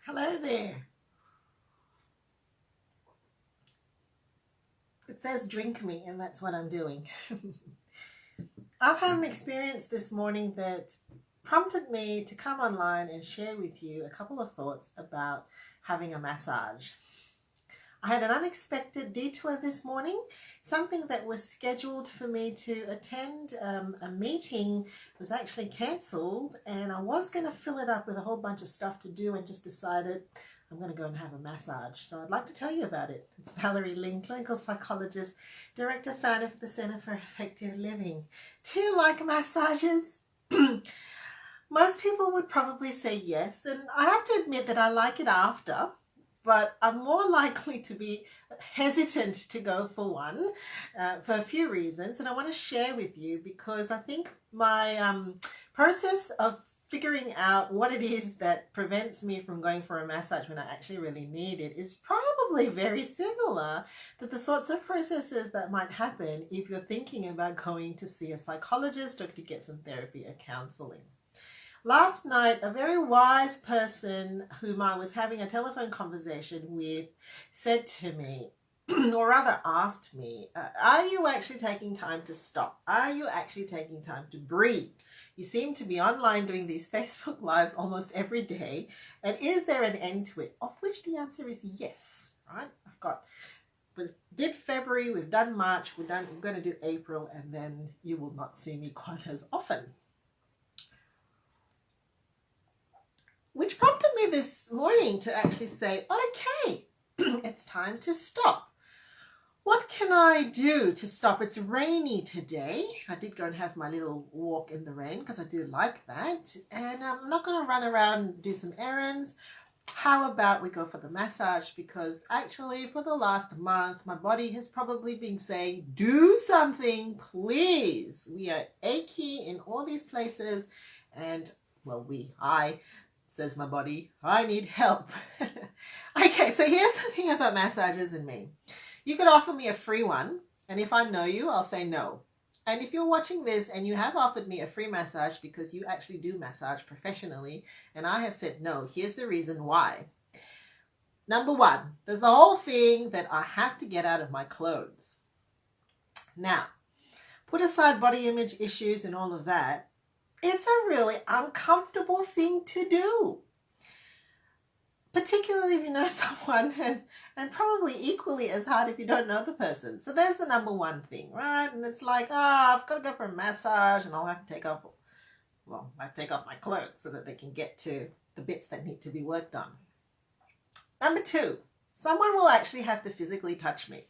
Hello there. It says drink me, and that's what I'm doing. I've had an experience this morning that prompted me to come online and share with you a couple of thoughts about having a massage. I had an unexpected detour this morning, something that was scheduled for me to attend. A meeting was actually cancelled, and I was going to fill it up with a whole bunch of stuff to do and just decided I'm going to go and have a massage. So I'd like to tell you about it. It's Valerie Ling, clinical psychologist, director, founder of the Center for Effective Living. Do you like massages? Most people would probably say yes, and I have to admit that I like it after, but I'm more likely to be hesitant to go for one for a few reasons, and I want to share with you because I think my process of figuring out what it is that prevents me from going for a massage when I actually really need it is probably very similar to the sorts of processes that might happen if you're thinking about going to see a psychologist or to get some therapy or counseling. Last night, a very wise person whom I was having a telephone conversation with said to me, or rather asked me, are you actually taking time to stop? Are you actually taking time to breathe? You seem to be online doing these Facebook Lives almost every day. And is there an end to it? Of which the answer is yes, right? We did February, we've done March, we're going to do April, and then you will not see me quite as often. Which prompted me this morning to actually say, okay, it's time to stop. What can I do to stop? It's rainy today. I did go and have my little walk in the rain because I do like that. And I'm not going to run around and do some errands. How about we go for the massage? Because actually for the last month, my body has probably been saying, do something, please. We are achy in all these places. And well, I says my body, I need help. Okay, so here's the thing about massages and me. You could offer me a free one, and if I know you, I'll say no. And if you're watching this and you have offered me a free massage because you actually do massage professionally, and I have said no, here's the reason why. Number one, there's the whole thing that I have to get out of my clothes. Now, put aside body image issues and all of that, it's a really uncomfortable thing to do. Particularly if you know someone, and probably equally as hard if you don't know the person. So there's the number one thing, right? And it's like, I've got to go for a massage and I'll have to take off my clothes so that they can get to the bits that need to be worked on. Number two, someone will actually have to physically touch me.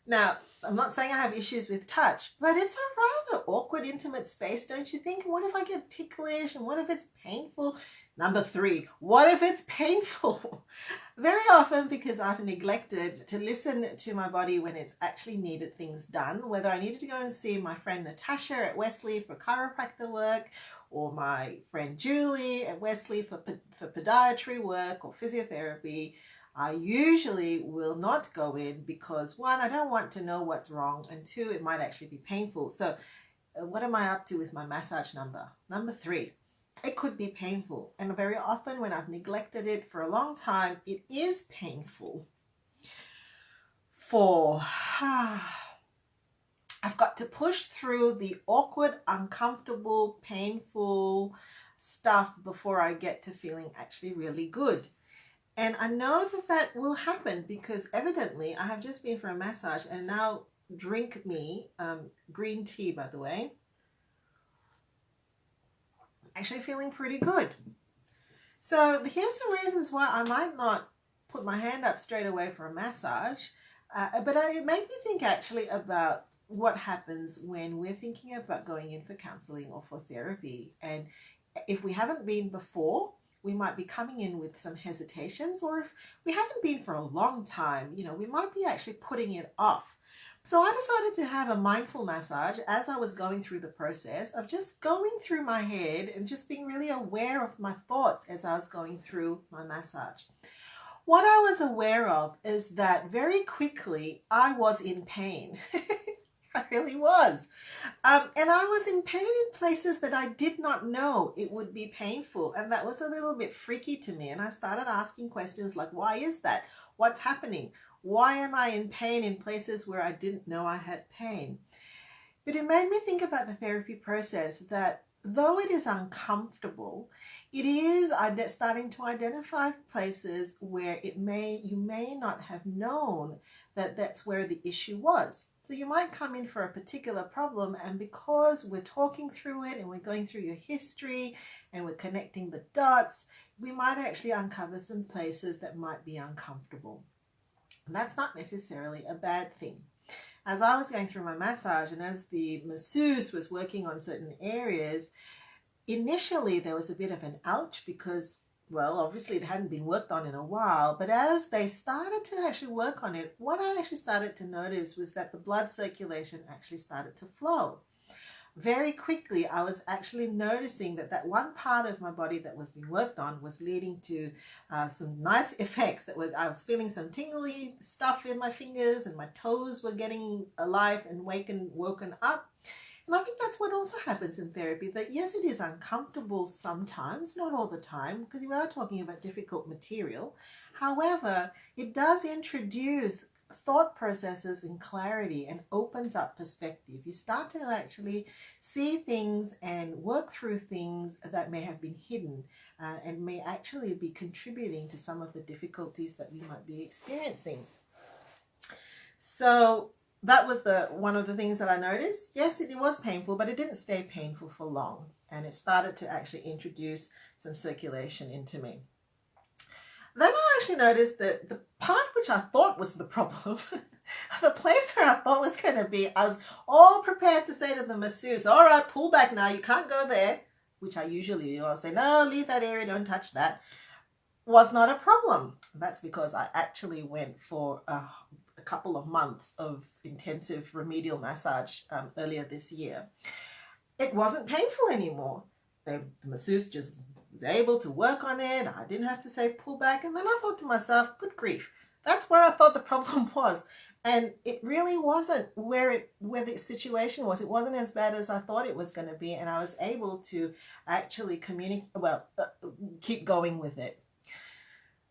Now, I'm not saying I have issues with touch, but it's a rather awkward, intimate space, don't you think? What if I get ticklish, and what if it's painful? Number three, what if it's painful? Very often, because I've neglected to listen to my body when it's actually needed things done, whether I needed to go and see my friend Natasha at Wesley for chiropractor work, or my friend Julie at Wesley for podiatry work or physiotherapy, I usually will not go in because one, I don't want to know what's wrong, and two, it might actually be painful. So what am I up to with my massage number? Number three, it could be painful. And very often when I've neglected it for a long time, it is painful. Four, I've got to push through the awkward, uncomfortable, painful stuff before I get to feeling actually really good. And I know that will happen because evidently I have just been for a massage and now drink me green tea, by the way. Actually feeling pretty good. So here's some reasons why I might not put my hand up straight away for a massage. But it made me think actually about what happens when we're thinking about going in for counseling or for therapy. And if we haven't been before, we might be coming in with some hesitations, or if we haven't been for a long time, we might be actually putting it off. So I decided to have a mindful massage as I was going through the process of just going through my head and just being really aware of my thoughts as I was going through my massage. What I was aware of is that very quickly I was in pain. I really was. And I was in pain in places that I did not know it would be painful. And that was a little bit freaky to me. And I started asking questions like, why is that? What's happening? Why am I in pain in places where I didn't know I had pain? But it made me think about the therapy process, that though it is uncomfortable, it is starting to identify places where you may not have known that that's where the issue was. So you might come in for a particular problem, and because we're talking through it and we're going through your history and we're connecting the dots, we might actually uncover some places that might be uncomfortable. And that's not necessarily a bad thing. As I was going through my massage and as the masseuse was working on certain areas, initially there was a bit of an ouch because, well, obviously it hadn't been worked on in a while. But as they started to actually work on it, what I actually started to notice was that the blood circulation actually started to flow. Very quickly, I was actually noticing that one part of my body that was being worked on was leading to some nice effects. I was feeling some tingly stuff in my fingers, and my toes were getting alive and woken up. And I think that's what also happens in therapy, that yes, it is uncomfortable sometimes, not all the time, because we are talking about difficult material. However, it does introduce thought processes and clarity and opens up perspective. You start to actually see things and work through things that may have been hidden and may actually be contributing to some of the difficulties that we might be experiencing. So that was one of the things that I noticed. Yes, it was painful, but it didn't stay painful for long. And it started to actually introduce some circulation into me. Then I actually noticed that the part which I thought was the problem, the place where I thought was going to be, I was all prepared to say to the masseuse, all right, pull back now, you can't go there, which I usually do. I'll say, no, leave that area, don't touch that, was not a problem. That's because I actually went for a couple of months of intensive remedial massage earlier this year. It wasn't painful anymore. The masseuse just was able to work on it. I didn't have to say pull back. And then I thought to myself, good grief, that's where I thought the problem was. And it really wasn't where the situation was. It wasn't as bad as I thought it was going to be. And I was able to actually keep going with it.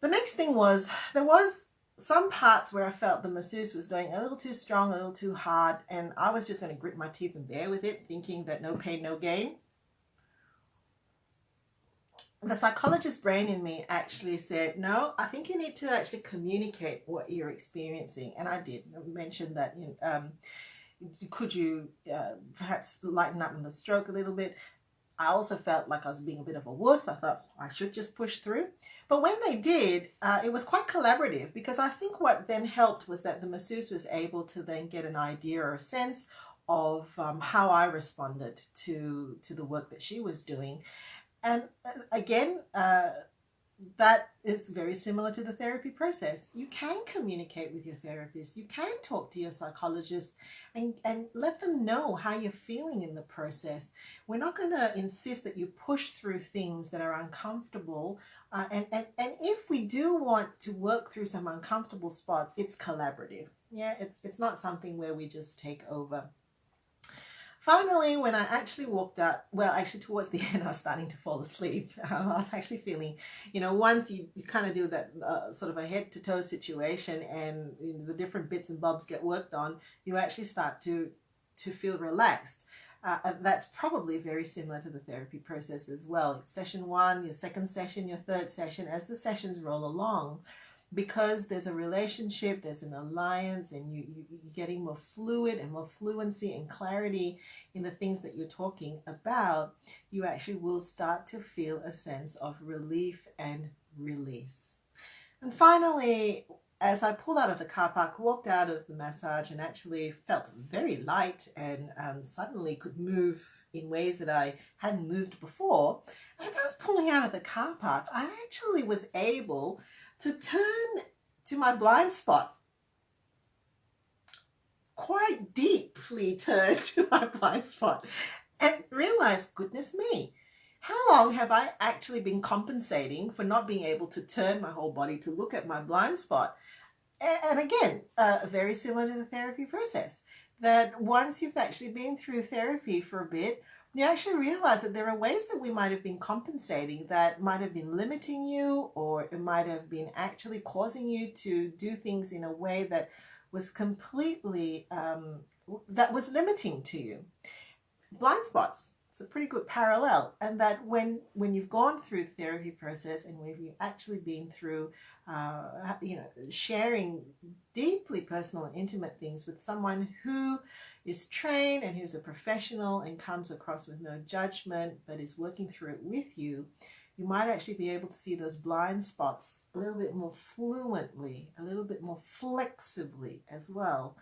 The next thing was, there was some parts where I felt the masseuse was going a little too strong, a little too hard. And I was just going to grit my teeth and bear with it, thinking that no pain, no gain. The psychologist brain in me actually said, no, I think you need to actually communicate what you're experiencing. And I did mention that, could you perhaps lighten up in the stroke a little bit? I also felt like I was being a bit of a wuss. I thought I should just push through. But when they did, it was quite collaborative, because I think what then helped was that the masseuse was able to then get an idea or a sense of how I responded to the work that she was doing. And again, that is very similar to the therapy process. You can communicate with your therapist. You can talk to your psychologist and let them know how you're feeling in the process. We're not going to insist that you push through things that are uncomfortable. And if we do want to work through some uncomfortable spots, it's collaborative. Yeah, it's not something where we just take over. Finally, when I actually walked out, well, actually towards the end, I was starting to fall asleep. I was actually feeling, once you kind of do that sort of a head to toe situation and the different bits and bobs get worked on, you actually start to feel relaxed. That's probably very similar to the therapy process as well. Session 1, your second session, your third session, as the sessions roll along, because there's a relationship, there's an alliance, and you're getting more fluid and more fluency and clarity in the things that you're talking about, you actually will start to feel a sense of relief and release. And finally, as I pulled out of the car park, walked out of the massage, and actually felt very light and suddenly could move in ways that I hadn't moved before, as I was pulling out of the car park, I actually was able to turn to my blind spot, quite deeply turn to my blind spot, and realize, goodness me, how long have I actually been compensating for not being able to turn my whole body to look at my blind spot? And again, very similar to the therapy process. that once you've actually been through therapy for a bit, you actually realize that there are ways that we might have been compensating that might have been limiting you, or it might have been actually causing you to do things in a way that was completely that was limiting to you. Blind spots, it's a pretty good parallel. And that when you've gone through the therapy process, and when you've actually been through sharing deeply personal and intimate things with someone who is trained and who's a professional and comes across with no judgment but is working through it with you, you might actually be able to see those blind spots a little bit more fluently, a little bit more flexibly as well.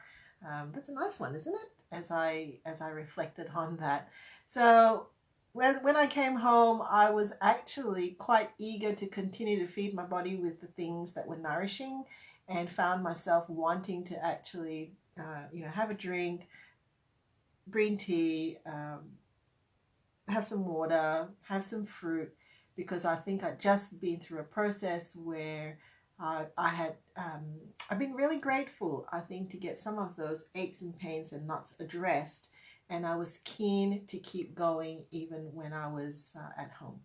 That's a nice one, isn't it? As I reflected on that. So when I came home, I was actually quite eager to continue to feed my body with the things that were nourishing, and found myself wanting to actually, have a drink, green tea, have some water, have some fruit, because I think I'd just been through a process where I've been really grateful, I think, to get some of those aches and pains and knots addressed. And I was keen to keep going even when I was at home.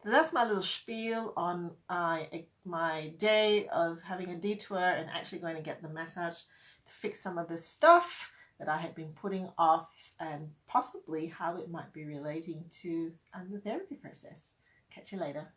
So that's my little spiel on my day of having a detour and actually going to get the massage to fix some of the stuff that I had been putting off, and possibly how it might be relating to the therapy process. Catch you later.